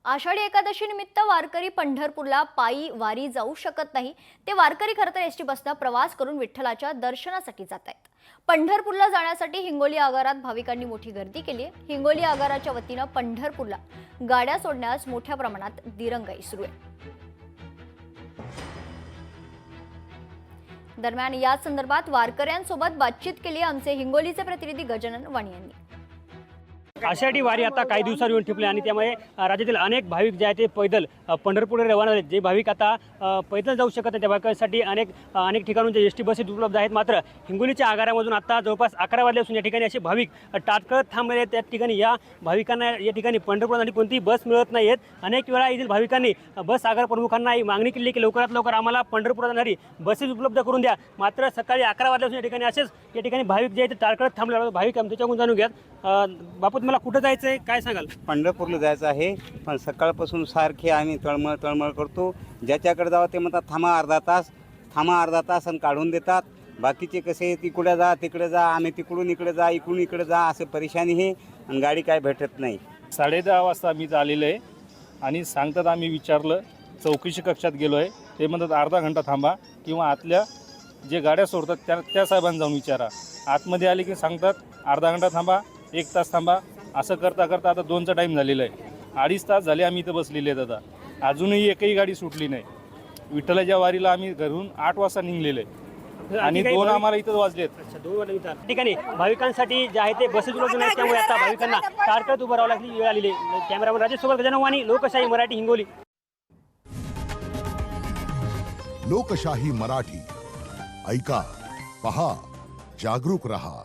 आषाढी एकादशी निमित्त वारकरी पंढरपूरला पायी वारी जाऊ शकत नाही। ते वारकरी खरं तर एसटी बसने प्रवास करून विठ्ठलाच्या दर्शनासाठी जात आहेत। पंढरपूरला जाण्यासाठी हिंगोली आगारात भाविकांनी मोठी गर्दी केली आहे। हिंगोली आगाराच्या वतीने पंढरपूरला गाड्या सोडण्यास मोठ्या प्रमाणात दिरंगाई सुरू आहे। दरम्यान या संदर्भात वारकऱ्यांसोबत बातचीत केली आमचे हिंगोलीचे प्रतिनिधी गजानन वाणी यांनी। आषाढी वारी आता काही दिवसांवर येऊन ठेपली आणि त्यामुळे राज्यातील अनेक भाविक जे आहेत ते पैदल पंढरपूरला रवाना झाले। जे भाविक आता पैदल जाऊ शकत नाही त्या भाविकांसाठी अनेक ठिकाणून जे एसटी बसेस उपलब्ध आहेत। मात्र हिंगोलीच्या आगारामधून आता जवळपास 11 वाजल्यापासून या ठिकाणी असे भाविक तात्काळ थांबलेले आहेत। त्या ठिकाणी या भाविकांना या ठिकाणी पंढरपूरसाठी कोणतीही बस मिळत नाही आहेत। अनेक वेळा येथील भाविकांनी बस आगार प्रमुखांना ही मागणी केली की लवकरात लवकर आम्हाला पंढरपूरला जाणारी बसेस उपलब्ध करून द्या। मात्र सकाळी 11 वाजल्यापासून या ठिकाणी असेच या ठिकाणी भाविक जे आहेत ते तात्काळ थांबले। भाविक आमच्याकडून जाणून घ्या। बापू मला कुठं जायचं आहे काय सांगाल? पंढरपूरला जायचं आहे, पण सकाळपासून सारखे आम्ही तळमळ करतो। ज्याच्याकडे जावं ते म्हणतात थांबा अर्धा तास आणि काढून देतात। बाकीचे कसे तिकडे जा तिकडे जा, आम्ही तिकडून इकडे जा इकडून इकडे जा असे परेशानी आहे आणि गाडी काय भेटत नाही। 10:30 वाजता मी आलेलो आहे आणि सांगतात, आम्ही विचारलं, चौकशी कक्षात गेलो आहे, ते म्हणतात अर्धा घंटा थांबा किंवा आतल्या जे गाड्या सोडतात त्या साहेबांना जाऊन विचारा। आतमध्ये आले की सांगतात अर्धा घंटा थांबा 1 तास थांबा, असं करता करता आता 2चा टाईम झालेला आहे। 2.5 तास झाले आम्ही इथं बसलेले आहेत। आता अजूनही एकही गाडी सुटली नाही। विठ्ठलाच्या वारीला आम्ही घरून 8 वाजता निघलेलो आहे आणि 2 आम्हाला इथं वाजलेत। 2 वाजता ठिकाणी भाविकांसाठी जे आहे ते बसेस उपलब्ध नाहीत, त्यामुळे आता भाविकांना तारकत उभं राहावं लागली वेळ आलेली। कॅमेरामन राजेश सोबत गजानन वाणी, लोकशाही मराठी, हिंगोली। लोकशाही मराठी ऐका, पहा, जागरूक रहा।